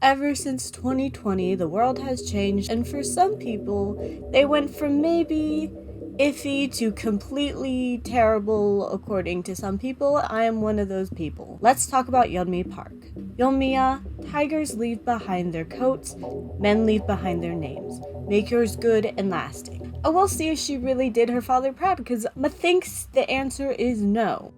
ever since 2020, the world has changed, and for some people, they went from maybe iffy to completely terrible according to some people. I am one of those people. Let's talk about Yeonmi Park. Yeonmiya, tigers leave behind their coats, men leave behind their names. Make yours good and lasting. I will see if she really did her father proud, because methinks the answer is no.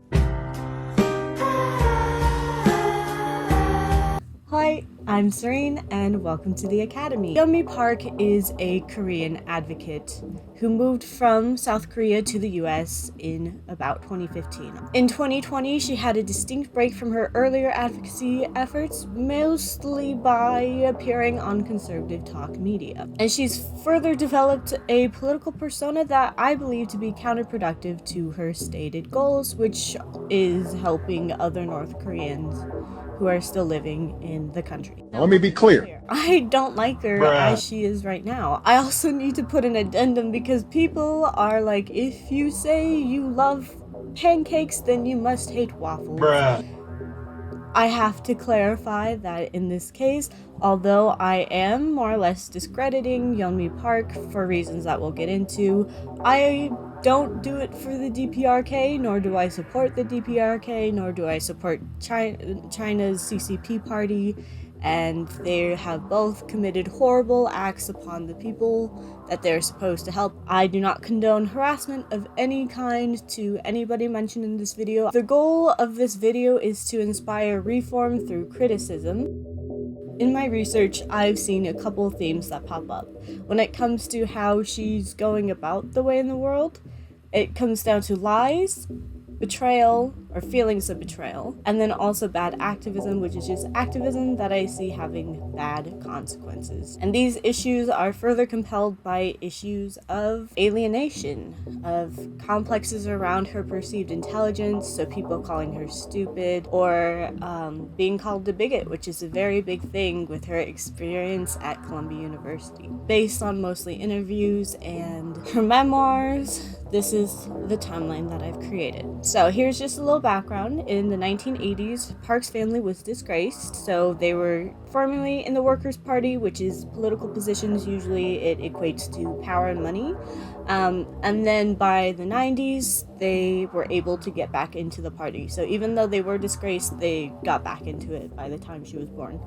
Hi, I'm Serene, and welcome to the Academy. Yeonmi Park is a Korean advocate who moved from South Korea to the US in about 2015. In 2020, she had a distinct break from her earlier advocacy efforts, mostly by appearing on conservative talk media. And she's further developed a political persona that I believe to be counterproductive to her stated goals, which is helping other North Koreans who are still living in the country. Now, let me be clear. I don't like her as she is right now. I also need to put an addendum because people are like, if you say you love pancakes, then you must hate waffles. I have to clarify that in this case, although I am more or less discrediting Yeonmi Park for reasons that we'll get into, I don't do it for the DPRK, nor do I support the DPRK, nor do I support China's CCP party, and they have both committed horrible acts upon the people that they're supposed to help. I do not condone harassment of any kind to anybody mentioned in this video. The goal of this video is to inspire reform through criticism. In my research, I've seen a couple themes that pop up. When it comes to how she's going about the way in the world, it comes down to lies, betrayal, or feelings of betrayal, and then also bad activism, which is just activism that I see having bad consequences. And these issues are further compelled by issues of alienation, of complexes around her perceived intelligence, so people calling her stupid, or being called a bigot, which is a very big thing with her experience at Columbia University. Based on mostly interviews and her memoirs, this is the timeline that I've created. So here's just a little background. In the 1980s, Park's family was disgraced, so they were formerly in the Workers' Party, which is political positions. Usually it equates to power and money. And then by the 90s, they were able to get back into the party. So even though they were disgraced, they got back into it by the time she was born.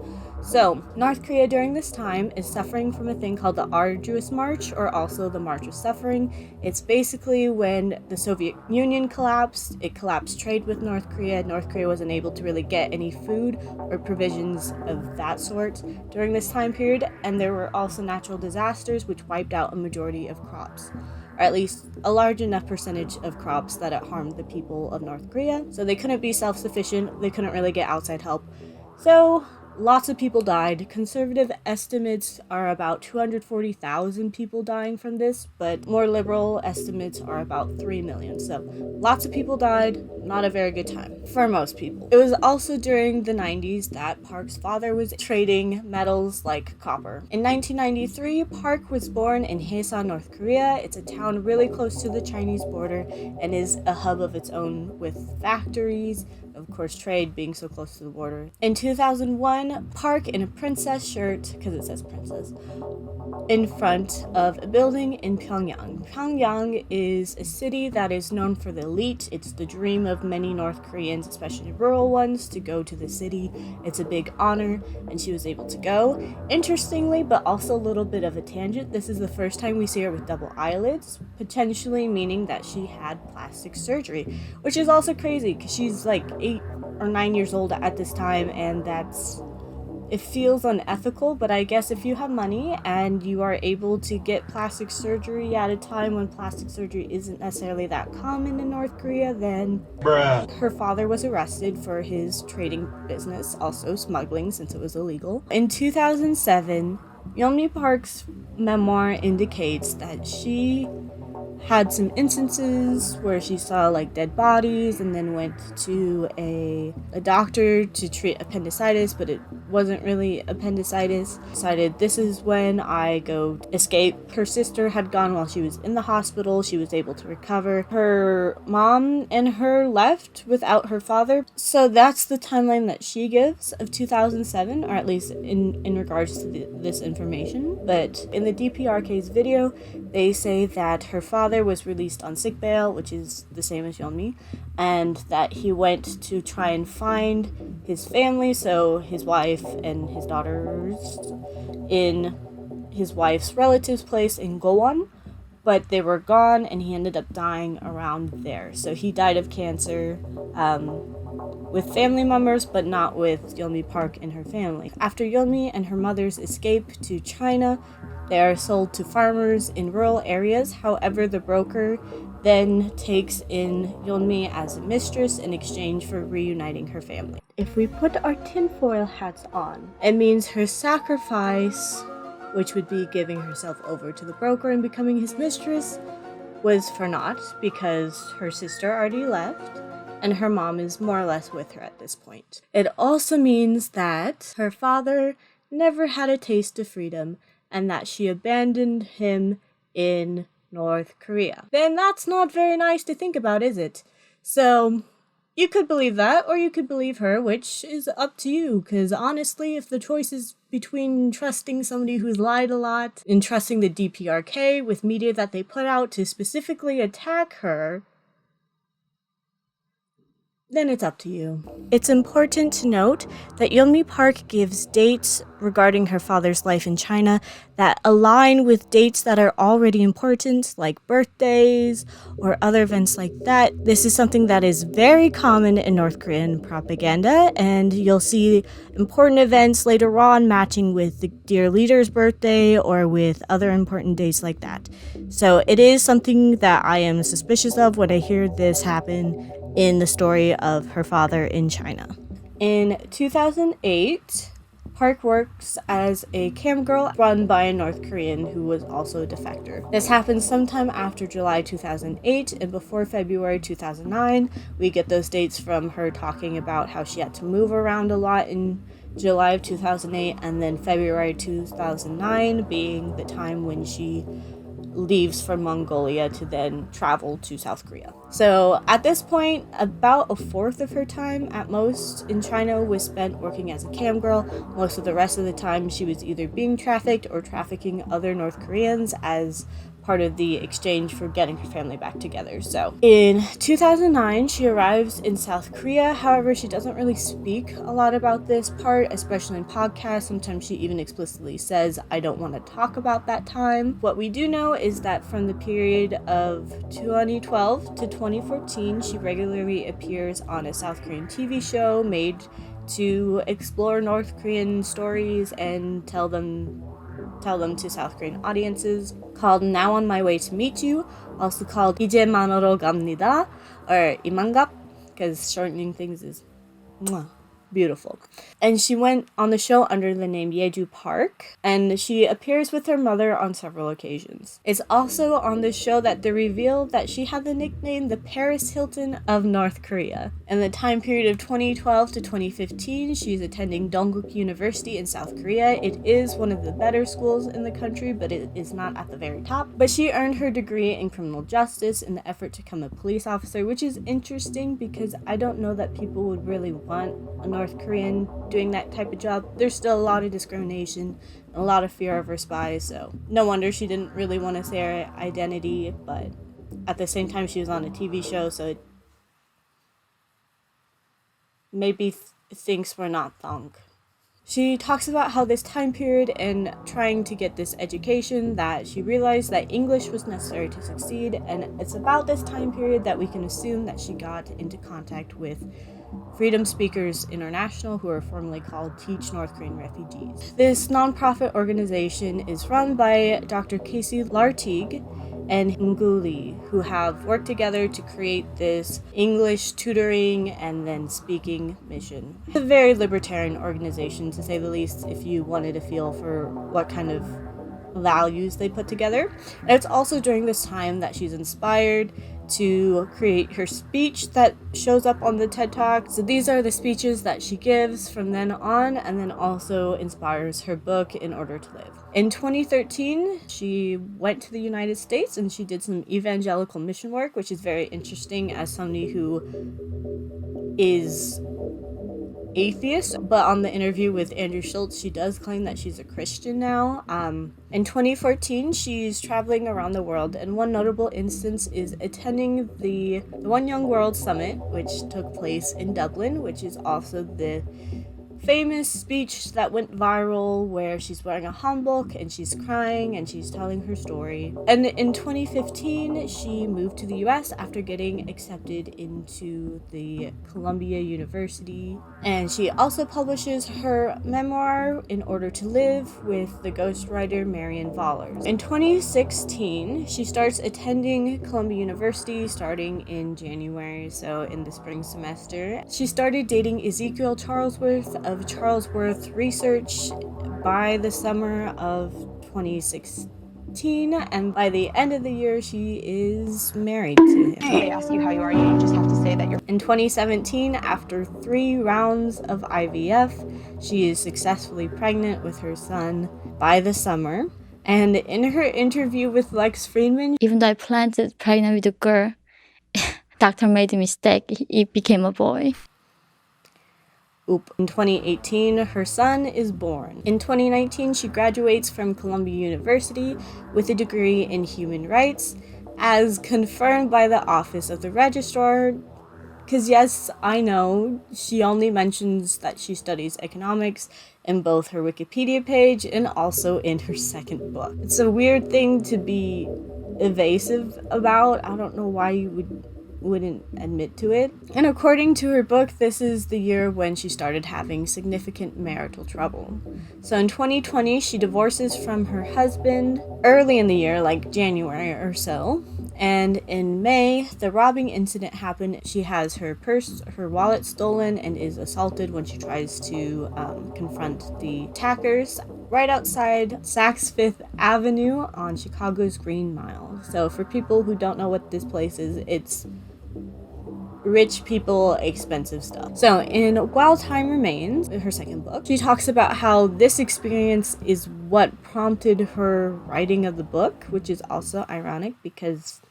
So North Korea during this time is suffering from a thing called the Arduous March, or also the March of Suffering. It's basically when the Soviet Union collapsed, it collapsed trade with North Korea. North Korea wasn't able to really get any food or provisions of that sort during this time period, and there were also natural disasters which wiped out a majority of crops, or at least a large enough percentage of crops that it harmed the people of North Korea. So they couldn't be self-sufficient, they couldn't really get outside help. So lots of people died. Conservative estimates are about 240,000 people dying from this, but more liberal estimates are about 3 million. So lots of people died, not a very good time for most people. It was also during the 90s that Park's father was trading metals like copper. In 1993, Park was born in Haesan, North Korea. It's a town really close to the Chinese border and is a hub of its own with factories, of course trade being so close to the border. In 2001, Park in a princess shirt, because it says princess, in front of a building in Pyongyang. Pyongyang is a city that is known for the elite. It's the dream of many North Koreans, especially rural ones, to go to the city. It's a big honor, and she was able to go. Interestingly, but also a little bit of a tangent, this is the first time we see her with double eyelids, potentially meaning that she had plastic surgery, which is also crazy because she's like 8 or 9 years old at this time, and it feels unethical, but I guess if you have money and you are able to get plastic surgery at a time when plastic surgery isn't necessarily that common in North Korea, then her father was arrested for his trading business, also smuggling since it was illegal. In 2007, Yeonmi Park's memoir indicates that she had some instances where she saw like dead bodies and then went to a doctor to treat appendicitis, but it wasn't really appendicitis. Decided this is when I go escape. Her sister had gone while she was in the hospital. She was able to recover. Her mom and her left without her father. So that's the timeline that she gives of 2007, or at least in regards to this information. But in the DPRK's video, they say that her father was released on sick bail, which is the same as Yeonmi, and that he went to try and find his family, so his wife and his daughters, in his wife's relative's place in Gowon, but they were gone and he ended up dying around there. So he died of cancer with family members, but not with Yeonmi Park and her family. After Yeonmi and her mother's escape to China, they are sold to farmers in rural areas. However, the broker then takes in Yeonmi as a mistress in exchange for reuniting her family. If we put our tinfoil hats on, it means her sacrifice, which would be giving herself over to the broker and becoming his mistress, was for naught because her sister already left and her mom is more or less with her at this point. It also means that her father never had a taste of freedom and that she abandoned him in North Korea. Then that's not very nice to think about, is it? So you could believe that, or you could believe her, which is up to you, because honestly, if the choice is between trusting somebody who's lied a lot and trusting the DPRK with media that they put out to specifically attack her, then it's up to you. It's important to note that Yeonmi Park gives dates regarding her father's life in China that align with dates that are already important, like birthdays or other events like that. This is something that is very common in North Korean propaganda, and you'll see important events later on matching with the dear leader's birthday or with other important dates like that. So it is something that I am suspicious of when I hear this happen in the story of her father in China. In 2008, Park works as a cam girl run by a North Korean who was also a defector. This happened sometime after July 2008 and before February 2009. We get those dates from her talking about how she had to move around a lot in July of 2008 and then February 2009 being the time when she leaves from Mongolia to then travel to South Korea. So at this point, about a fourth of her time at most in China was spent working as a cam girl. Most of the rest of the time she was either being trafficked or trafficking other North Koreans as part of the exchange for getting her family back together. So in 2009, she arrives in South Korea. However, she doesn't really speak a lot about this part, especially in podcasts. Sometimes she even explicitly says, I don't want to talk about that time. What we do know is that from the period of 2012 to 2014, she regularly appears on a South Korean TV show made to explore North Korean stories and tell them to South Korean audiences, called Now on My Way to Meet You, also called 이제 만나러 갑니다, or 이만갑, because shortening things is beautiful. And she went on the show under the name Yeju Park, and she appears with her mother on several occasions. It's also on this show that they revealed that she had the nickname the Paris Hilton of North Korea. In the time period of 2012 to 2015, she's attending Dongguk University in South Korea. It is one of the better schools in the country, but it is not at the very top. But she earned her degree in criminal justice in the effort to become a police officer, which is interesting because I don't know that people would really want a North Korean doing that type of job. There's still a lot of discrimination, a lot of fear of her spies, so no wonder she didn't really want to say her identity, but at the same time she was on a TV show, so it maybe things were not thunk. She talks about how this time period and trying to get this education that she realized that English was necessary to succeed, and it's about this time period that we can assume that she got into contact with Freedom Speakers International, who are formerly called Teach North Korean Refugees. This nonprofit organization is run by Dr. Casey Lartigue and Nguli, who have worked together to create this English tutoring and then speaking mission. It's a very libertarian organization, to say the least, if you wanted a feel for what kind of values they put together. And it's also during this time that she's inspired to create her speech that shows up on the TED Talk. So these are the speeches that she gives from then on, and then also inspires her book In Order to Live. In 2013, she went to the United States and she did some evangelical mission work, which is very interesting as somebody who is atheist, but on the interview with Andrew Schultz, she does claim that she's a Christian now. In 2014, she's traveling around the world, and one notable instance is attending the One Young World Summit, which took place in Dublin, which is also the famous speech that went viral where she's wearing a hanbok and she's crying and she's telling her story. And in 2015, she moved to the US after getting accepted into the Columbia University. And she also publishes her memoir, In Order to Live, with the ghostwriter Marian Vollers. In 2016, she starts attending Columbia University starting in January, so in the spring semester. She started dating Ezekiel Charlesworth of Charlesworth Research by the summer of 2016, and by the end of the year she is married to him. They ask you how you are, you just have to say that you're... In 2017, after 3 rounds of IVF, she is successfully pregnant with her son by the summer. And in her interview with Lex Friedman, even though I planned to pregnant with a girl, doctor made a mistake. It became a boy. In 2018, her son is born. In 2019, she graduates from Columbia University with a degree in human rights, as confirmed by the Office of the Registrar. Because yes, I know, she only mentions that she studies economics in both her Wikipedia page and also in her second book. It's a weird thing to be evasive about. I don't know why you wouldn't admit to it. And according to her book, this is the year when she started having significant marital trouble. So in 2020, she divorces from her husband early in the year, like January or so. And in May, the robbing incident happened. She has her purse, her wallet stolen, and is assaulted when she tries to confront the attackers right outside Saks Fifth Avenue on Chicago's Green Mile. So for people who don't know what this place is, it's rich people, expensive stuff. So in While Time Remains, her second book, she talks about how this experience is what prompted her writing of the book, which is also ironic because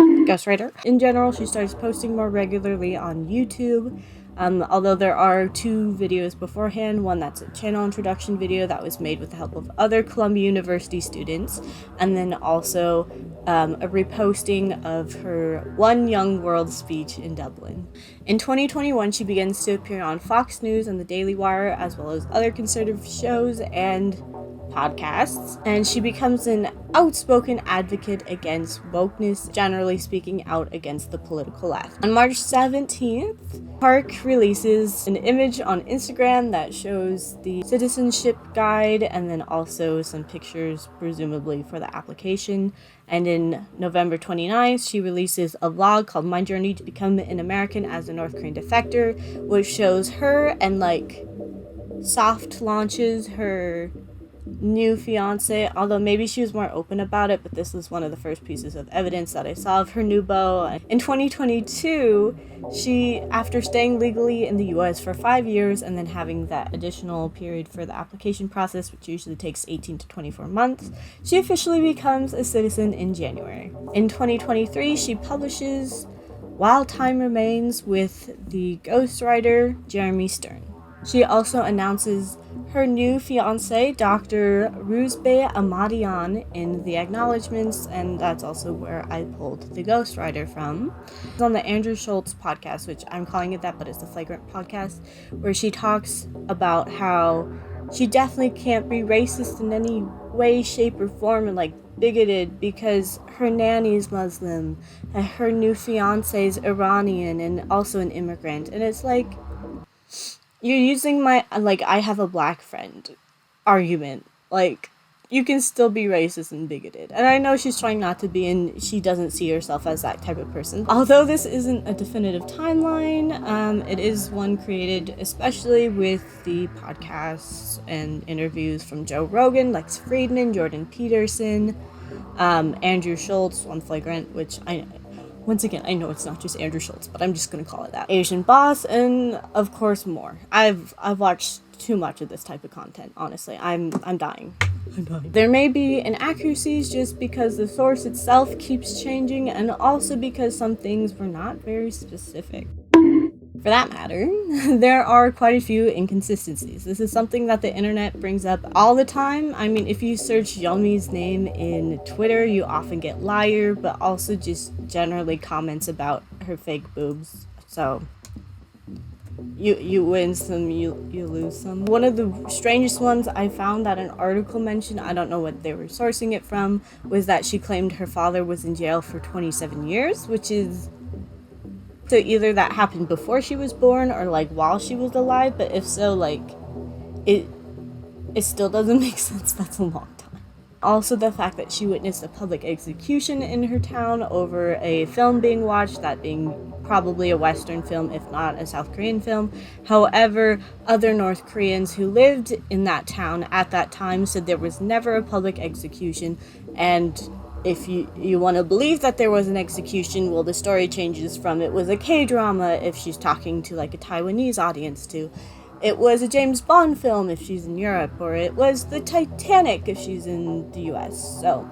ghostwriter. In general, she starts posting more regularly on YouTube. Although there are 2 videos beforehand, one that's a channel introduction video that was made with the help of other Columbia University students, and then also a reposting of her One Young World speech in Dublin. In 2021, she begins to appear on Fox News and the Daily Wire, as well as other conservative shows and podcasts, and she becomes an outspoken advocate against wokeness, generally speaking out against the political left. On March 17th, Park releases an image on Instagram that shows the citizenship guide and then also some pictures, presumably for the application. And in November 29th, she releases a vlog called My Journey to Become an American as a North Korean Defector, which shows her and soft launches her new fiance, although maybe she was more open about it, but this was one of the first pieces of evidence that I saw of her new beau. In 2022, she, after staying legally in the US for 5 years and then having that additional period for the application process, which usually takes 18 to 24 months, she officially becomes a citizen in January. In 2023, she publishes While Time Remains with the ghostwriter Jeremy Stern. She also announces her new fiancé, Dr. Ruzbe Amadian, in the acknowledgements, and that's also where I pulled the ghostwriter from. It's on the Andrew Schultz podcast, which I'm calling it that, but it's the Flagrant podcast, where she talks about how she definitely can't be racist in any way, shape, or form, and bigoted because her nanny's Muslim, and her new fiancé's Iranian, and also an immigrant, and it's you're using my, I have a black friend argument. you can still be racist and bigoted. And I know she's trying not to be, and she doesn't see herself as that type of person. Although this isn't a definitive timeline, it is one created especially with the podcasts and interviews from Joe Rogan, Lex Friedman, Jordan Peterson, Andrew Schultz on Flagrant, which once again, I know it's not just Andrew Schultz, but I'm just gonna call it that. Asian Boss, and of course more. I've watched too much of this type of content, honestly. I'm dying. There may be inaccuracies just because the source itself keeps changing, and also because some things were not very specific. For that matter, there are quite a few inconsistencies. This is something that the internet brings up all the time. I mean, if you search Yeonmi's name in Twitter, you often get liar, but also just generally comments about her fake boobs. So you win some, you lose some. One of the strangest ones I found that an article mentioned, I don't know what they were sourcing it from, was that she claimed her father was in jail for 27 years, which is... So either that happened before she was born or like while she was alive, but if so, like it still doesn't make sense. That's a long time. Also, the fact that she witnessed a public execution in her town over a film being watched, that being probably a Western film, if not a South Korean film. However, other North Koreans who lived in that town at that time said there was never a public execution, and if you want to believe that there was an execution, well, the story changes from it was a K-drama if she's talking to like a Taiwanese audience, to it was a James Bond film if she's in Europe, or it was the Titanic if she's in the US. So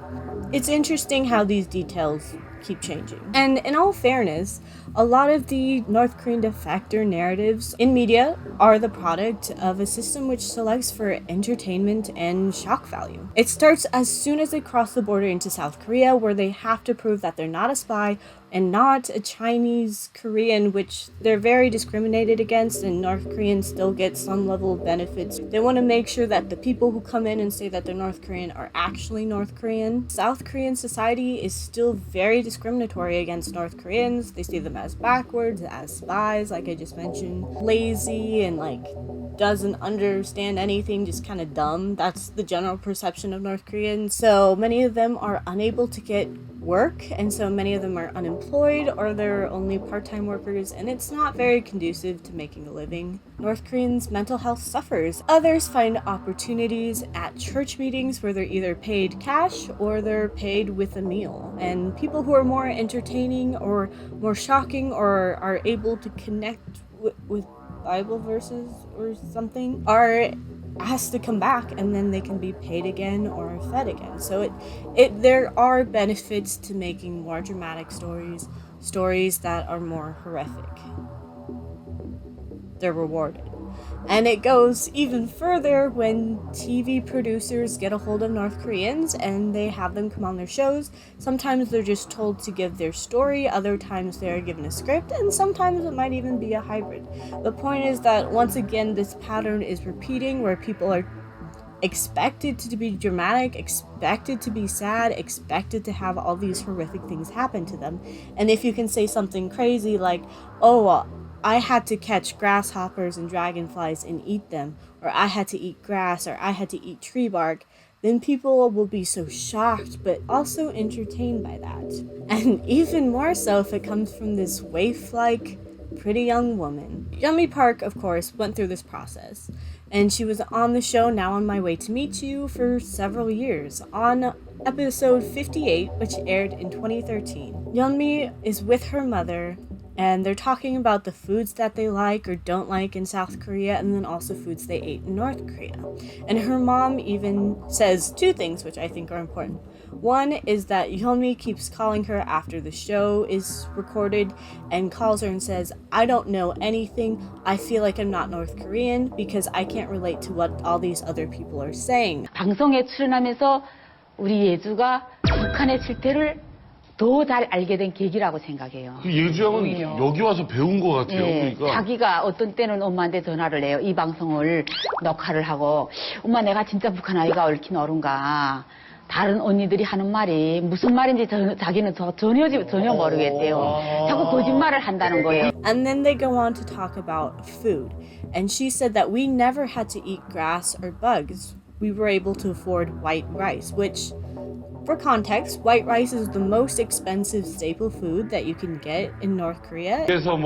it's interesting how these details keep changing. And in all fairness, a lot of the North Korean defector narratives in media are the product of a system which selects for entertainment and shock value. It starts as soon as they cross the border into South Korea, where they have to prove that they're not a spy and not a Chinese Korean, which they're very discriminated against, and North Koreans still get some level of benefits. They want to make sure that the people who come in and say that they're North Korean are actually North Korean. South Korean society is still very discriminatory against North Koreans. They see them as backwards, as spies, like I just mentioned, lazy, and like doesn't understand anything, just kind of dumb. That's the general perception of North Koreans. So many of them are unable to get work, and so many of them are unemployed, or they're only part-time workers, and it's not very conducive to making a living. North Koreans' mental health suffers. Others find opportunities at church meetings where they're either paid cash or they're paid with a meal. And people who are more entertaining or more shocking or are able to connect with Bible verses or something are asked to come back, and then they can be paid again or fed again. So there are benefits to making more dramatic stories that are more horrific. They're rewarded. And it goes even further when TV producers get a hold of North Koreans and they have them come on their shows. Sometimes they're just told to give their story, other times they're given a script, and sometimes it might even be a hybrid. The point is that, once again, this pattern is repeating, where people are expected to be dramatic, expected to be sad, expected to have all these horrific things happen to them. And if you can say something crazy like, oh, I had to catch grasshoppers and dragonflies and eat them, or I had to eat grass, or I had to eat tree bark, then people will be so shocked but also entertained by that. And even more so if it comes from this waif-like, pretty young woman. Yeonmi Park, of course, went through this process, and she was on the show Now on My Way to Meet You for several years. On episode 58, which aired in 2013, Yeonmi is with her mother, and they're talking about the foods that they like or don't like in South Korea, and then also foods they ate in North Korea. And her mom even says two things which I think are important. One is that Yeonmi keeps calling her after the show is recorded and calls her and says, I don't know anything. I feel like I'm not North Korean because I can't relate to what all these other people are saying. 방송에 출연하면서 우리 예주가 북한의 실태를 더 잘 알게 된 계기라고 생각해요. 그 예주양은 여기 와서 배운 것 같아요. 네, 그러니까 자기가 어떤 때는 엄마한테 전화를 해요. 이 방송을 녹화를 하고, 엄마 내가 진짜 북한 아이가 얽힌 어른가. 다른 언니들이 하는 말이 무슨 말인지 자기는 전혀 모르겠대요. 자꾸 거짓말을 한다는 거예요. And then they go on to talk about food. And she said that we never had to eat grass or bugs. we were able to afford white rice, which, for context, white rice is the most expensive staple food that you can get in North Korea. 그래서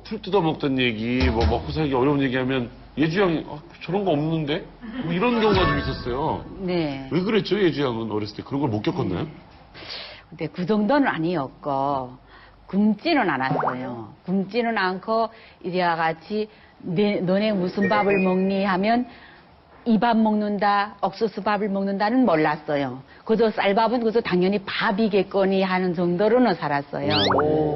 풀 뜯어 먹던 얘기, 먹고 살기 어려운 얘기하면 예주 양이 저런 거 없는데? 이런 경우가 좀 있었어요. 네. 왜 그랬죠, 예주 양은 어렸을 때 그런 걸 못 겪었나요? 근데 그 정도는 아니었고 굶지는 않았어요. 굶지는 않고 이제와 같이 너네 무슨 밥을 먹니 하면 이 밥 먹는다, 옥수수 밥을 먹는다는 몰랐어요. 그저 쌀밥은 그저 당연히 밥이겠거니 하는 정도로는 살았어요.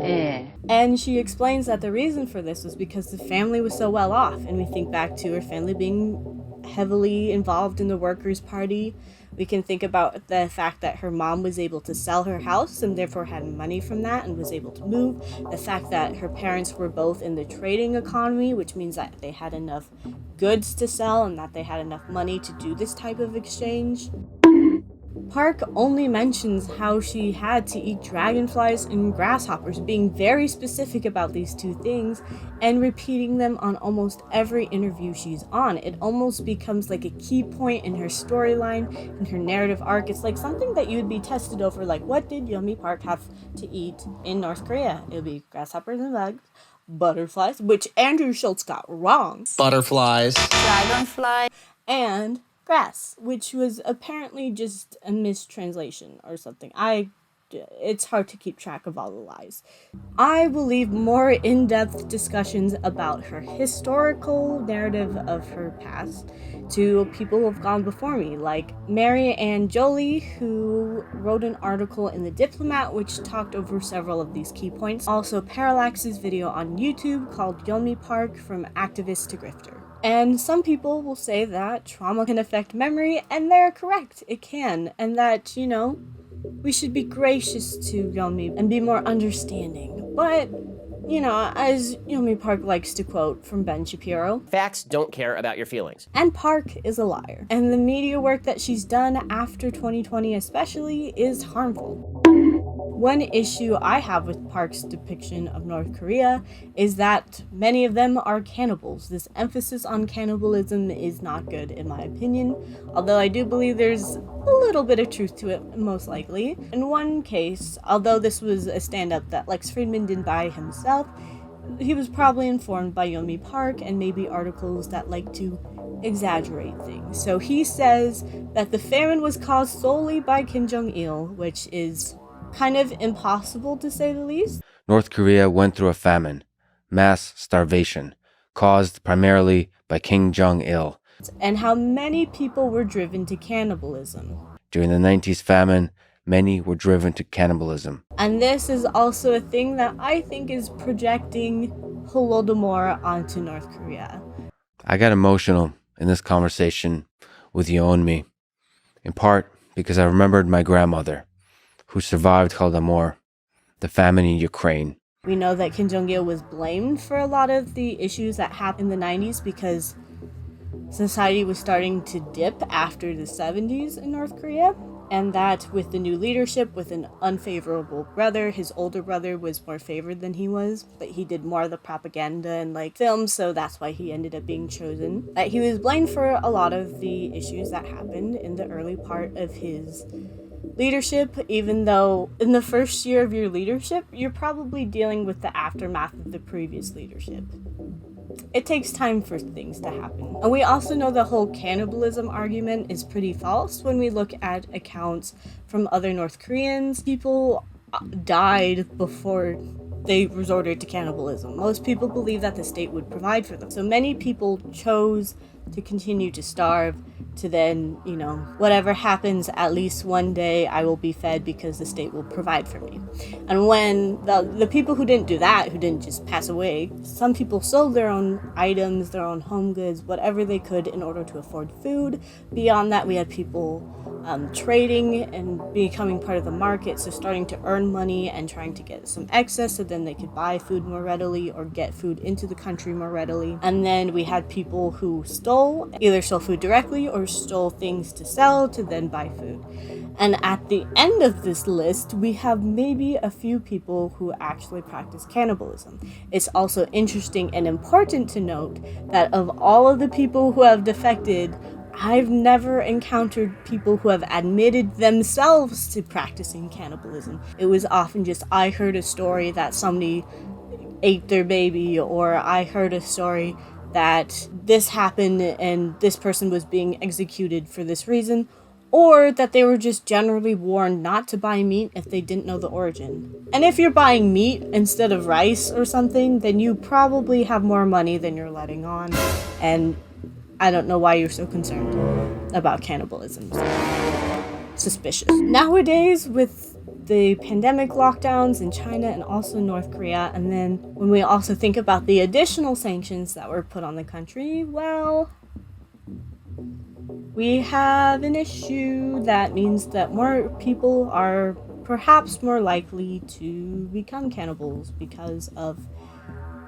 예. And she explains that the reason for this was because the family was so well off, and we think back to her family being heavily involved in the Workers' Party. We can think about the fact that her mom was able to sell her house and therefore had money from that and was able to move. The fact that her parents were both in the trading economy, which means that they had enough goods to sell and that they had enough money to do this type of exchange. Park only mentions how she had to eat dragonflies and grasshoppers, being very specific about these two things and repeating them on almost every interview she's on. It almost becomes like a key point in her storyline, in her narrative arc. It's like something that you would be tested over, like, what did Yeonmi Park have to eat in North Korea? It would be grasshoppers and bugs, butterflies, which Andrew Schultz got wrong, Butterflies. Dragonfly. and grass, which was apparently just a mistranslation or something. It's hard to keep track of all the lies. I will leave more in-depth discussions about her historical narrative of her past to people who have gone before me, like Mary Ann Jolie, who wrote an article in The Diplomat which talked over several of these key points. Also, Parallax's video on YouTube called Yeonmi Park From Activist to Grifter. And some people will say that trauma can affect memory, and they're correct, it can, and that, we should be gracious to Yeonmi and be more understanding. But, as Yeonmi Park likes to quote from Ben Shapiro, Facts don't care about your feelings. and Park is a liar. And the media work that she's done after 2020 especially is harmful. One issue I have with Park's depiction of North Korea is that many of them are cannibals. This emphasis on cannibalism is not good in my opinion, although I do believe there's a little bit of truth to it, most likely. In one case, although this was a stand-up that Lex Fridman did by himself, he was probably informed by Yeonmi Park and maybe articles that like to exaggerate things. So he says that the famine was caused solely by Kim Jong-il, which is kind of impossible to say the least. North Korea went through a famine, mass starvation, caused primarily by Kim Jong-il. And how many people were driven to cannibalism. During the 90s famine, many were driven to cannibalism. And this is also a thing that I think is projecting Holodomor onto North Korea. I got emotional in this conversation with Yeonmi, in part because I remembered my grandmother, who survived Holodomor, the famine in Ukraine. We know that Kim Jong-il was blamed for a lot of the issues that happened in the 90s because society was starting to dip after the 70s in North Korea, and that with the new leadership, with an unfavorable brother, his older brother was more favored than he was, but he did more of the propaganda and films, so that's why he ended up being chosen. That he was blamed for a lot of the issues that happened in the early part of his leadership, even though in the first year of your leadership, you're probably dealing with the aftermath of the previous leadership. It takes time for things to happen. And we also know the whole cannibalism argument is pretty false when we look at accounts from other North Koreans. People died before they resorted to cannibalism. Most people believe that the state would provide for them. So many people chose to continue to starve, to then, whatever happens, at least one day I will be fed because the state will provide for me. And when the people who didn't do that, who didn't just pass away, some people sold their own items, their own home goods, whatever they could in order to afford food. Beyond that, we had people trading and becoming part of the market, so starting to earn money and trying to get some excess so then they could buy food more readily or get food into the country more readily. And then we had people who either stole food directly or stole things to sell to then buy food. And at the end of this list, we have maybe a few people who actually practice cannibalism. It's also interesting and important to note that of all of the people who have defected, I've never encountered people who have admitted themselves to practicing cannibalism. It was often just, I heard a story that somebody ate their baby, or I heard a story that this happened and this person was being executed for this reason, or that they were just generally warned not to buy meat if they didn't know the origin. And if you're buying meat instead of rice or something, then you probably have more money than you're letting on. And I don't know why you're so concerned about cannibalism. Suspicious. Nowadays, with the pandemic lockdowns in China and also North Korea, and then when we also think about the additional sanctions that were put on the country, well, we have an issue that means that more people are perhaps more likely to become cannibals because of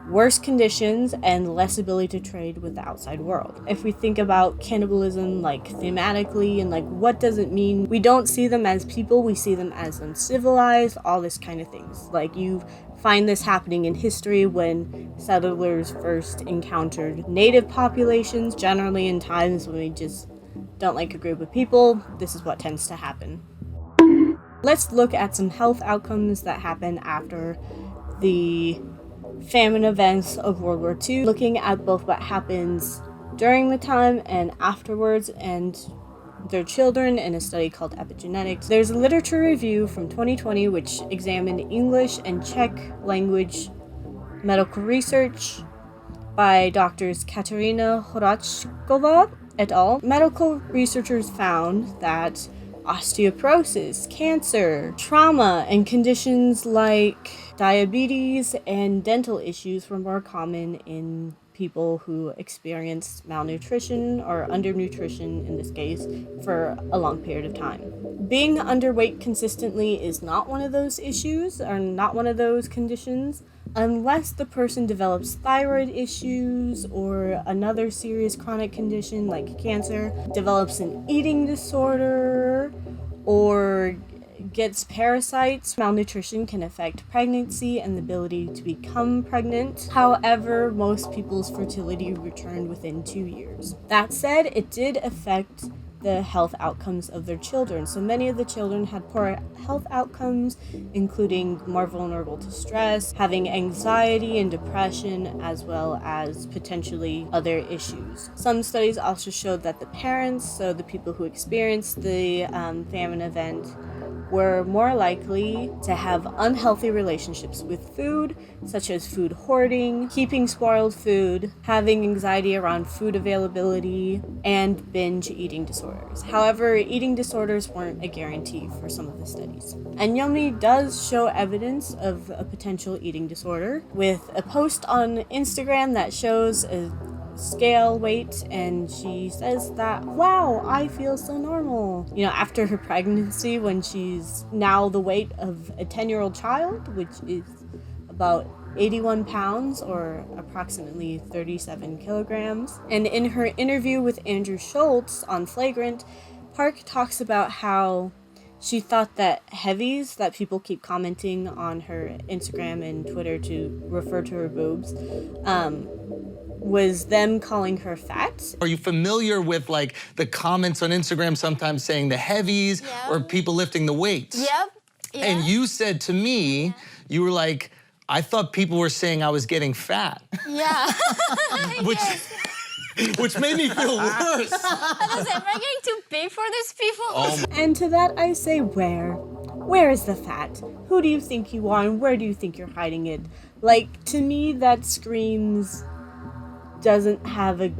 worse conditions and less ability to trade with the outside world. If we think about cannibalism like thematically and like what does it mean, we don't see them as people, we see them as uncivilized, all this kind of things. Like you find this happening in history when settlers first encountered native populations, generally in times when we just don't like a group of people. This is what tends to happen. Let's look at some health outcomes that happen after the famine events of World War II, looking at both what happens during the time and afterwards and their children in a study called Epigenetics. There's a literature review from 2020 which examined English and Czech language medical research by doctors Katerina Horachkova et al. Medical researchers found that osteoporosis, cancer, trauma, and conditions like diabetes and dental issues were more common in people who experienced malnutrition or undernutrition in this case for a long period of time. Being underweight consistently is not one of those issues or not one of those conditions unless the person develops thyroid issues or another serious chronic condition like cancer, develops an eating disorder, or gets parasites. Malnutrition can affect pregnancy and the ability to become pregnant. However, most people's fertility returned within 2 years. That said, it did affect the health outcomes of their children. So many of the children had poor health outcomes, including more vulnerable to stress, having anxiety and depression, as well as potentially other issues. Some studies also showed that the parents, so the people who experienced the famine event, were more likely to have unhealthy relationships with food, such as food hoarding, keeping spoiled food, having anxiety around food availability, and binge eating disorders. However, eating disorders weren't a guarantee for some of the studies. And Yeonmi does show evidence of a potential eating disorder with a post on Instagram that shows a scale weight, and she says that, wow, I feel so normal. You know, after her pregnancy, when she's now the weight of a 10-year-old child, which is about 81 pounds or approximately 37 kilograms. And in her interview with Andrew Schultz on Flagrant, Park talks about how she thought that heavies, that people keep commenting on her Instagram and Twitter to refer to her boobs, was them calling her fat. Are you familiar with like the comments on Instagram sometimes saying the heavies or people lifting the weights? Yep. Yeah. And you said to me, you were like, I thought people were saying I was getting fat. Yeah. Which made me feel worse. I was like, am I getting too big for these people? Oh. And to that I say, where? Where is the fat? Who do you think you are and where do you think you're hiding it? Like, to me, that screams doesn't have a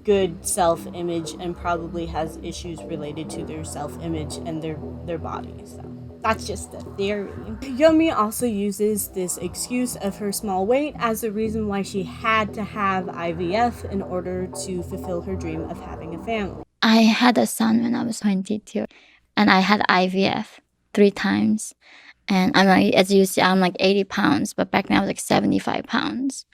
good self-image and probably has issues related to their self-image and their body. So that's just a theory. Yeonmi also uses this excuse of her small weight as the reason why she had to have IVF in order to fulfill her dream of having a family. I had a son when I was 22, and I had IVF 3 times. And I'm like, as you see, I'm like 80 pounds, but back then I was like 75 pounds.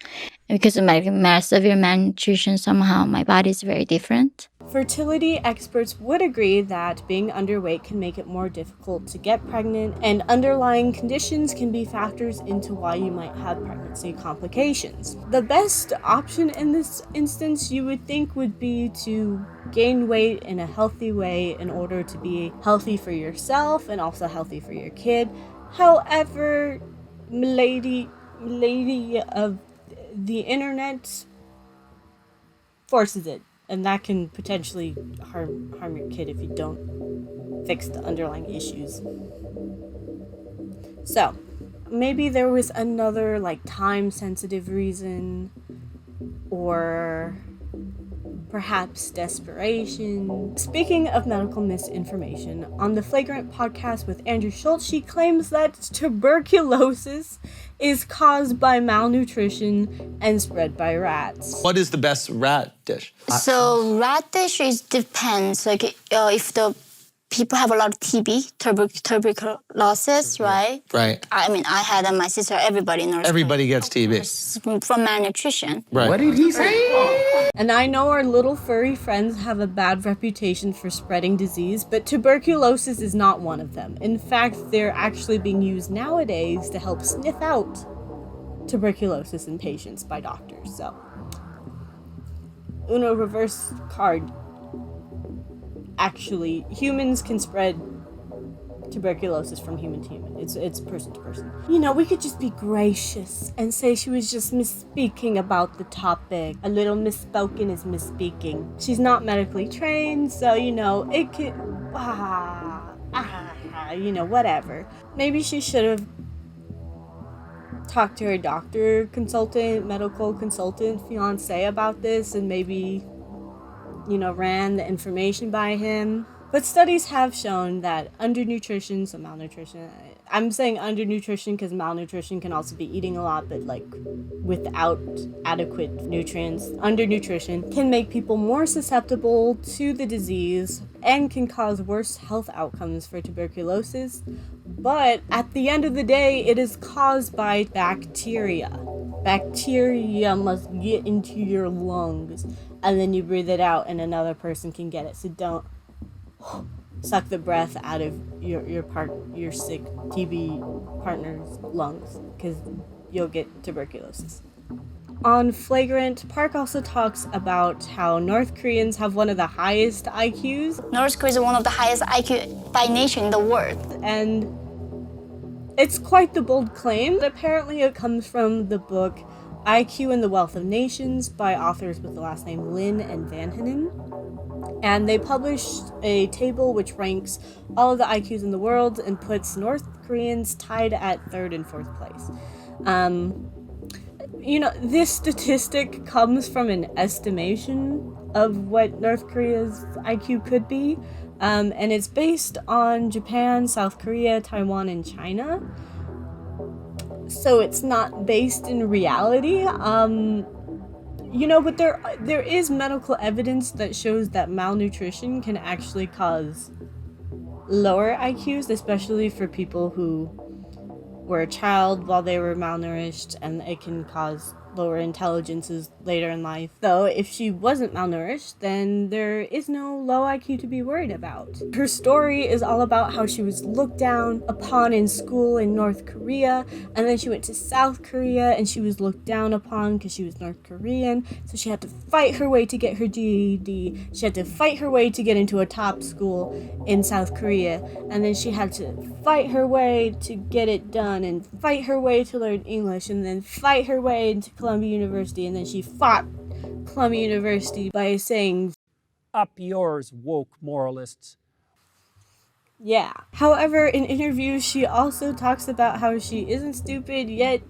And because of my severe malnutrition, somehow my body is very different. Fertility experts would agree that being underweight can make it more difficult to get pregnant, and underlying conditions can be factors into why you might have pregnancy complications. The best option in this instance, you would think, would be to gain weight in a healthy way in order to be healthy for yourself and also healthy for your kid. However, lady of the internet forces it, and that can potentially harm your kid if you don't fix the underlying issues. So, maybe there was another like time-sensitive reason, or perhaps desperation. Speaking of medical misinformation, on the Flagrant podcast with Andrew Schultz, she claims that tuberculosis is caused by malnutrition and spread by rats. What is the best rat dish? So rat dish depends. Like if the people have a lot of TB, tuberculosis, right? Right. I mean, I had and my sister, everybody knows. Everybody gets TB. From malnutrition. Right. What did he say? And I know our little furry friends have a bad reputation for spreading disease, but tuberculosis is not one of them. In fact, they're actually being used nowadays to help sniff out tuberculosis in patients by doctors. So, Uno reverse card. Actually, humans can spread tuberculosis from human to human. It's person to person. You know, we could just be gracious and say she was just misspeaking about the topic. A little misspoken is misspeaking. She's not medically trained, so, you know, it could... you know, whatever. Maybe she should have talked to her doctor, consultant, medical consultant, fiance about this, and maybe, you know, ran the information by him. But studies have shown that undernutrition, so malnutrition, I'm saying undernutrition because malnutrition can also be eating a lot, but like without adequate nutrients. Undernutrition can make people more susceptible to the disease and can cause worse health outcomes for tuberculosis. But at the end of the day, it is caused by bacteria. Bacteria must get into your lungs, and then you breathe it out and another person can get it. So don't suck the breath out of your sick TB partner's lungs, because you'll get tuberculosis. On Flagrant, Park also talks about how North Koreans have one of the highest IQs. North Korea is one of the highest IQ by nation in the world. And it's quite the bold claim. Apparently it comes from the book IQ and the Wealth of Nations by authors with the last name Lin and Van Henen. And they published a table which ranks all of the IQs in the world and puts North Koreans tied at 3rd and 4th place. You know, this statistic comes from an estimation of what North Korea's IQ could be. And it's based on Japan, South Korea, Taiwan, and China. So it's not based in reality. You know, but there is medical evidence that shows that malnutrition can actually cause lower IQs, especially for people who were a child while they were malnourished, and it can cause lower intelligences later in life. Though, if she wasn't malnourished, then there is no low IQ to be worried about. Her story is all about how she was looked down upon in school in North Korea, and then she went to South Korea and she was looked down upon because she was North Korean, so she had to fight her way to get her GED. She had to fight her way to get into a top school in South Korea, and then she had to fight her way to get it done, and fight her way to learn English, and then fight her way into Columbia University, and then she fought Columbia University by saying, "Up yours, woke moralists." Yeah. However, in interviews, she also talks about how she isn't stupid, yet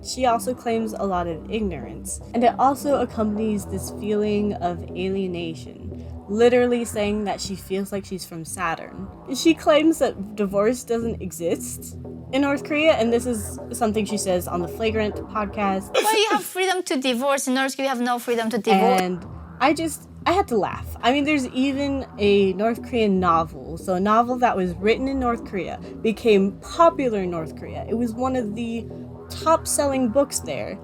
she also claims a lot of ignorance. And it also accompanies this feeling of alienation, literally saying that she feels like she's from Saturn. She claims that divorce doesn't exist in North Korea, and this is something she says on the Flagrant podcast. Well, you have freedom to divorce. In North Korea, you have no freedom to divorce. And I had to laugh. I mean, there's even a North Korean novel. So a novel that was written in North Korea became popular in North Korea. It was one of the top-selling books there.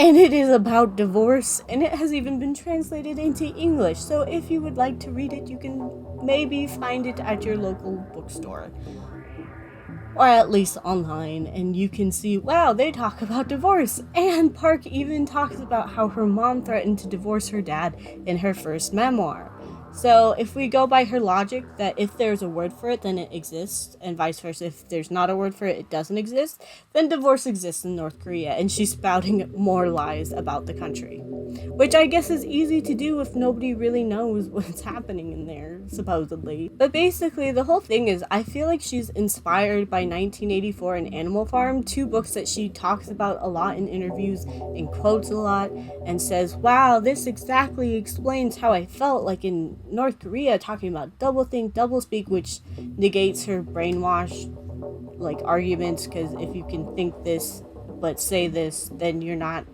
And it is about divorce, and it has even been translated into English. So if you would like to read it, you can maybe find it at your local bookstore. Or at least online, and you can see, wow, they talk about divorce. And Park even talks about how her mom threatened to divorce her dad in her first memoir. So if we go by her logic that if there's a word for it, then it exists, and vice versa, if there's not a word for it, it doesn't exist, then divorce exists in North Korea, and she's spouting more lies about the country. Which I guess is easy to do if nobody really knows what's happening in there, supposedly. But basically, the whole thing is, I feel like she's inspired by 1984 and Animal Farm, two books that she talks about a lot in interviews and quotes a lot, and says, wow, this exactly explains how I felt like in North Korea, talking about doublethink, doublespeak, which negates her brainwash like arguments, because if you can think this but say this, then you're not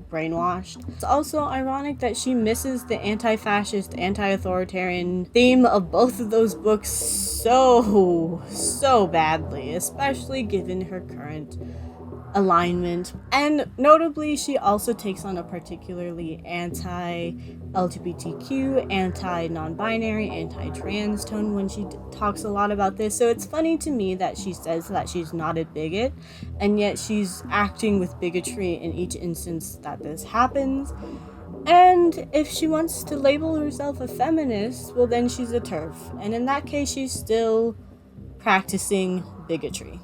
brainwashed. It's also ironic that she misses the anti-fascist, anti-authoritarian theme of both of those books so badly, especially given her current alignment. And notably, she also takes on a particularly anti-LGBTQ, anti-non-binary, anti-trans tone when she talks a lot about this. So it's funny to me that she says that she's not a bigot, and yet she's acting with bigotry in each instance that this happens. And if she wants to label herself a feminist, well then she's a TERF, and in that case she's still practicing bigotry.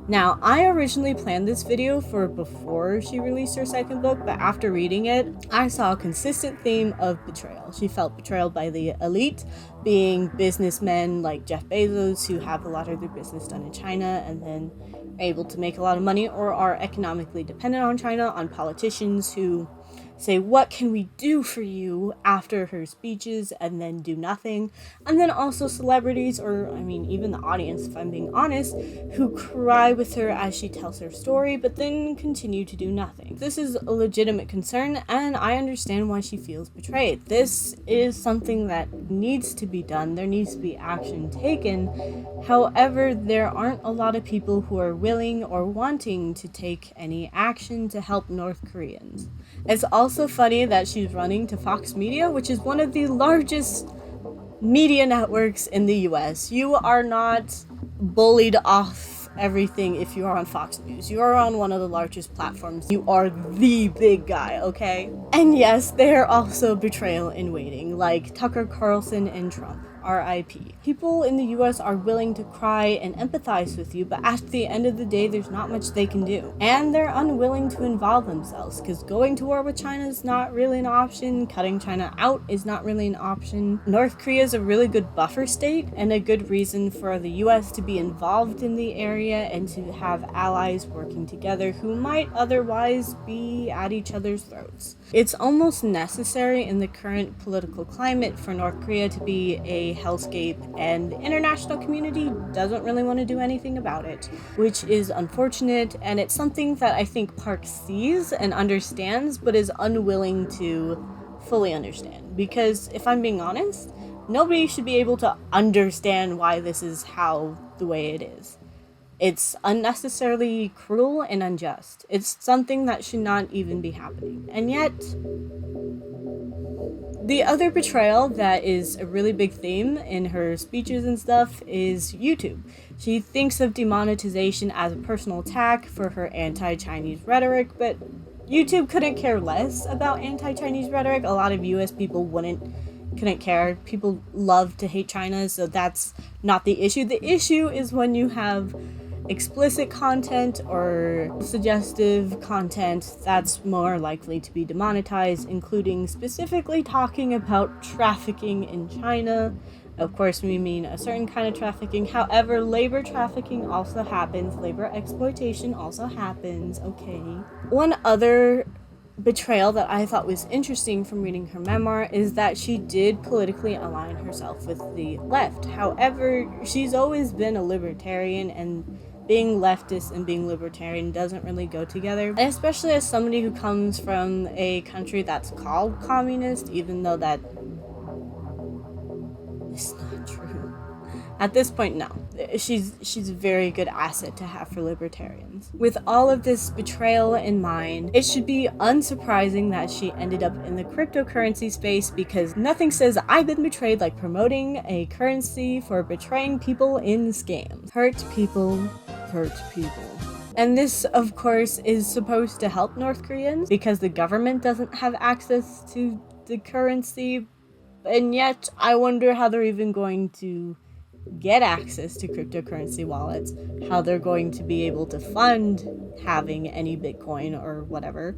Now, I originally planned this video for before she released her second book, but after reading it, I saw a consistent theme of betrayal. She felt betrayed by the elite, being businessmen like Jeff Bezos, who have a lot of their business done in China and then are able to make a lot of money, or are economically dependent on China, on politicians who say, what can we do for you, after her speeches, and then do nothing. And then also celebrities, or I mean even the audience, if I'm being honest, who cry with her as she tells her story, but then continue to do nothing. This is a legitimate concern, and I understand why she feels betrayed. This is something that needs to be done. There needs to be action taken. However, there aren't a lot of people who are willing or wanting to take any action to help North Koreans. It's also funny that she's running to Fox Media, which is one of the largest media networks in the US. You are not bullied off everything if you are on Fox News. You are on one of the largest platforms. You are the big guy, okay? And yes, they are also betrayal in waiting, like Tucker Carlson and Trump. RIP. People in the US are willing to cry and empathize with you, but at the end of the day, there's not much they can do. And they're unwilling to involve themselves, because going to war with China is not really an option, cutting China out is not really an option. North Korea is a really good buffer state, and a good reason for the US to be involved in the area and to have allies working together who might otherwise be at each other's throats. It's almost necessary in the current political climate for North Korea to be a hellscape, and the international community doesn't really want to do anything about it, which is unfortunate, and it's something that I think Park sees and understands, but is unwilling to fully understand. Because if I'm being honest, nobody should be able to understand why this is the way it is. It's unnecessarily cruel and unjust. It's something that should not even be happening. And yet, the other betrayal that is a really big theme in her speeches and stuff is YouTube. She thinks of demonetization as a personal attack for her anti-Chinese rhetoric, but YouTube couldn't care less about anti-Chinese rhetoric. A lot of US people couldn't care. People love to hate China, so that's not the issue. The issue is when you have explicit content or suggestive content that's more likely to be demonetized, including specifically talking about trafficking in China. Of course, we mean a certain kind of trafficking. However, labor trafficking also happens. Labor exploitation also happens, okay? One other betrayal that I thought was interesting from reading her memoir is that she did politically align herself with the left. However, she's always been a libertarian, and being leftist and being libertarian doesn't really go together. And especially as somebody who comes from a country that's called communist, even though that is not true. At this point, no. She's a very good asset to have for libertarians. With all of this betrayal in mind, it should be unsurprising that she ended up in the cryptocurrency space, because nothing says I've been betrayed like promoting a currency for betraying people in scams. Hurt people, hurt people. And this, of course, is supposed to help North Koreans because the government doesn't have access to the currency, and yet I wonder how they're even going to get access to cryptocurrency wallets, how they're going to be able to fund having any Bitcoin or whatever,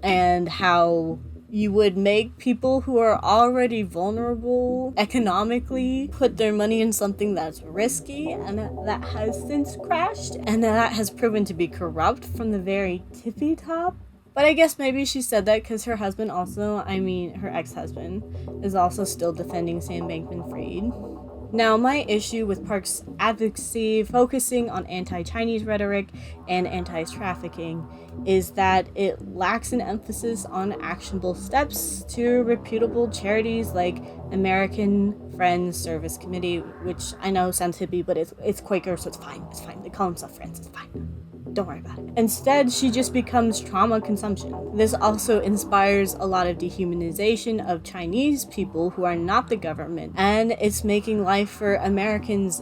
and how you would make people who are already vulnerable economically put their money in something that's risky and that has since crashed and that has proven to be corrupt from the very tippy top. But I guess maybe she said that because her husband also, her ex-husband, is also still defending Sam Bankman-Fried. Now, my issue with Park's advocacy focusing on anti-Chinese rhetoric and anti-trafficking is that it lacks an emphasis on actionable steps to reputable charities like American Friends Service Committee, which I know sounds hippie, but it's Quaker, so it's fine. It's fine. They call themselves Friends. It's fine. Don't worry about it. Instead, she just becomes trauma consumption. This also inspires a lot of dehumanization of Chinese people who are not the government, and it's making life for Americans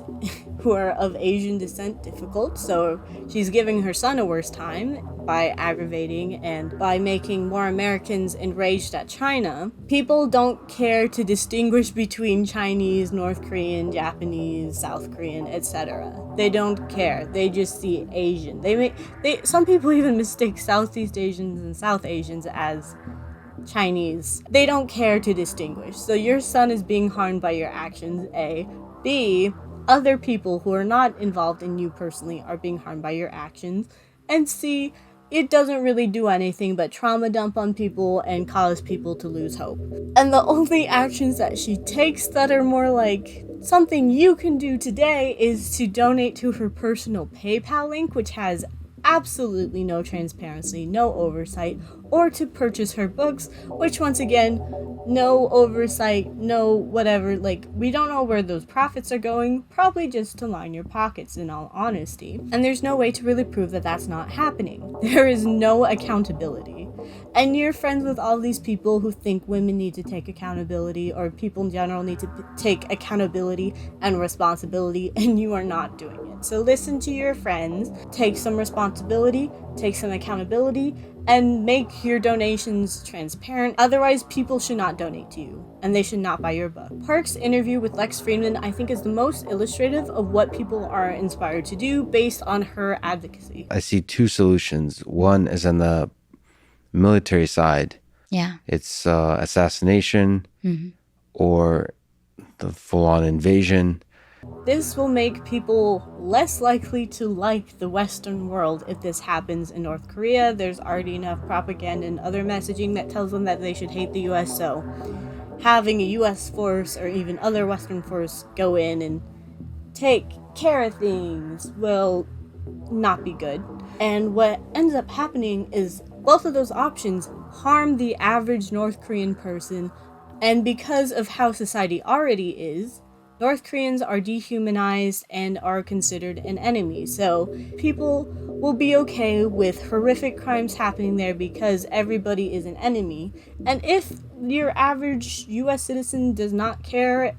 who are of Asian descent difficult, so she's giving her son a worse time by aggravating and by making more Americans enraged at China. People don't care to distinguish between Chinese, North Korean, Japanese, South Korean, etc. They don't care. They just see Asian. Some people even mistake Southeast Asians and South Asians as Chinese. They don't care to distinguish. So your son is being harmed by your actions, A. B, other people who are not involved in you personally are being harmed by your actions. And C, it doesn't really do anything but trauma dump on people and cause people to lose hope. And the only actions that she takes that are more like something you can do today is to donate to her personal PayPal link, which has absolutely no transparency, no oversight, or to purchase her books, which once again, no oversight, no whatever, like, we don't know where those profits are going, probably just to line your pockets in all honesty. And there's no way to really prove that that's not happening. There is no accountability. And you're friends with all these people who think women need to take accountability, or people in general need to take accountability and responsibility, and you are not doing it. So listen to your friends, take some responsibility, take some accountability, and make your donations transparent. Otherwise, people should not donate to you, and they should not buy your book. Park's interview with Lex Fridman, I think, is the most illustrative of what people are inspired to do based on her advocacy. I see two solutions. One is on the military side. Yeah. It's assassination or the full-on invasion. This will make people less likely to like the Western world if this happens in North Korea. There's already enough propaganda and other messaging that tells them that they should hate the US, so having a US force or even other Western force go in and take care of things will not be good. And what ends up happening is both of those options harm the average North Korean person, and because of how society already is, North Koreans are dehumanized and are considered an enemy. So people will be okay with horrific crimes happening there because everybody is an enemy. And if your average US citizen does not care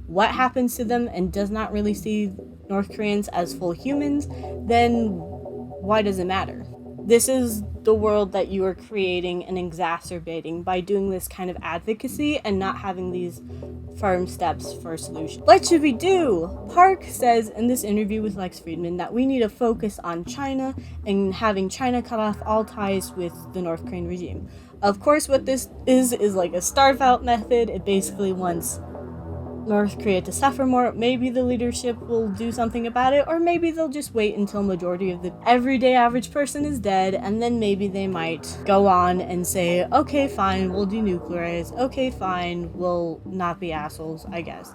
what happens to them and does not really see North Koreans as full humans, then why does it matter? This is the world that you are creating and exacerbating by doing this kind of advocacy and not having these firm steps for a solution. What should we do? Park says in this interview with Lex Fridman that we need to focus on China and having China cut off all ties with the North Korean regime. Of course, what this is like a starve-out method. It basically wants North Korea to suffer more. Maybe the leadership will do something about it, or maybe they'll just wait until majority of the everyday average person is dead, and then maybe they might go on and say, okay, fine, we'll denuclearize. Okay, fine, we'll not be assholes, I guess.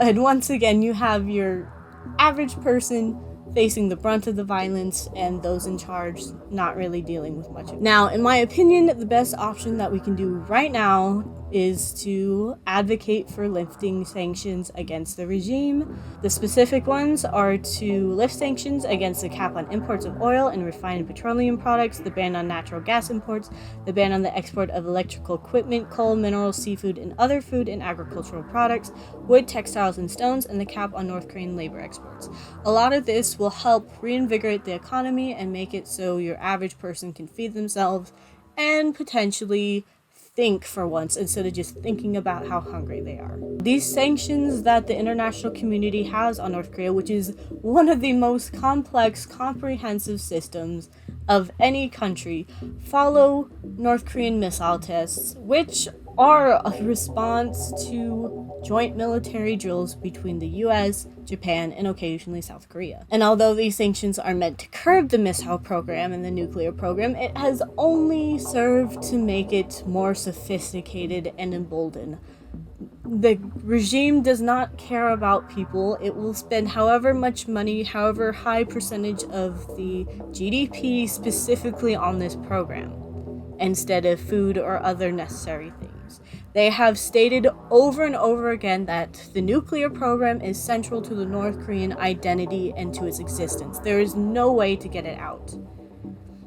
And once again, you have your average person facing the brunt of the violence and those in charge not really dealing with much of it. Now, in my opinion, the best option that we can do right now is to advocate for lifting sanctions against the regime. The specific ones are to lift sanctions against the cap on imports of oil and refined petroleum products, the ban on natural gas imports, the ban on the export of electrical equipment, coal, minerals, seafood, and other food and agricultural products, wood, textiles, and stones, and the cap on North Korean labor exports. A lot of this will help reinvigorate the economy and make it so your average person can feed themselves and potentially think for once instead of just thinking about how hungry they are. These sanctions that the international community has on North Korea, which is one of the most complex, comprehensive systems of any country, follow North Korean missile tests, which are a response to joint military drills between the US, Japan, and occasionally South Korea. And although these sanctions are meant to curb the missile program and the nuclear program, it has only served to make it more sophisticated and emboldened. The regime does not care about people. It will spend however much money, however high percentage of the GDP specifically on this program, instead of food or other necessary things. They have stated over and over again that the nuclear program is central to the North Korean identity and to its existence. There is no way to get it out.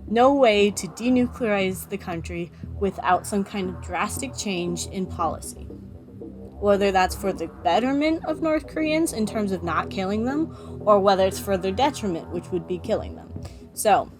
No way to denuclearize the country without some kind of drastic change in policy. Whether that's for the betterment of North Koreans in terms of not killing them, or whether it's for their detriment, which would be killing them. So,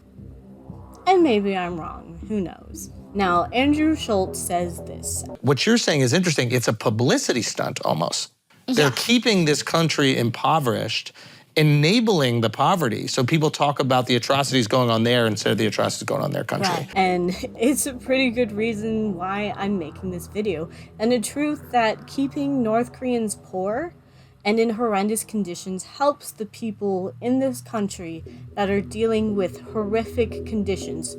and maybe I'm wrong, who knows? Now, Andrew Schultz says this. What you're saying is interesting. It's a publicity stunt almost. They're keeping this country impoverished, enabling the poverty. So people talk about the atrocities going on there instead of the atrocities going on in their country. Right. And it's a pretty good reason why I'm making this video. And the truth that keeping North Koreans poor and in horrendous conditions helps the people in this country that are dealing with horrific conditions.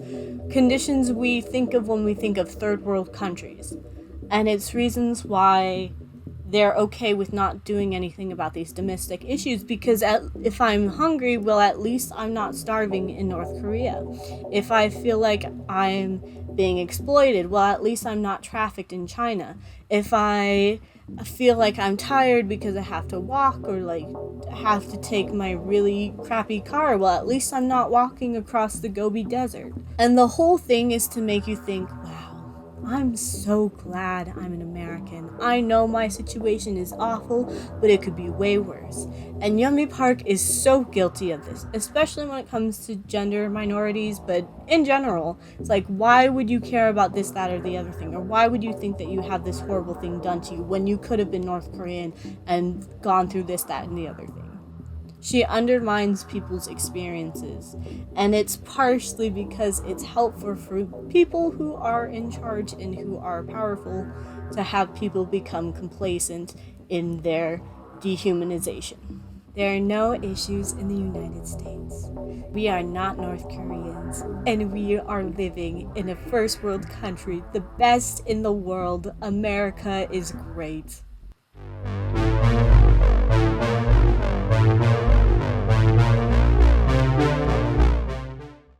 Conditions we think of when we think of third world countries. And it's reasons why they're okay with not doing anything about these domestic issues, because if I'm hungry, well, at least I'm not starving in North Korea. If I feel like I'm being exploited, well, at least I'm not trafficked in China. If I feel like I'm tired because I have to walk or like have to take my really crappy car, well, at least I'm not walking across the Gobi Desert. And the whole thing is to make you think, wow, I'm so glad I'm an American. I know my situation is awful, but it could be way worse. And Yeonmi Park is so guilty of this, especially when it comes to gender minorities, but in general. It's like, why would you care about this, that, or the other thing? Or why would you think that you have this horrible thing done to you when you could have been North Korean and gone through this, that, and the other thing? She undermines people's experiences, and it's partially because it's helpful for people who are in charge and who are powerful to have people become complacent in their dehumanization. There are no issues in the United States. We are not North Koreans, and we are living in a first world country, the best in the world. America is great.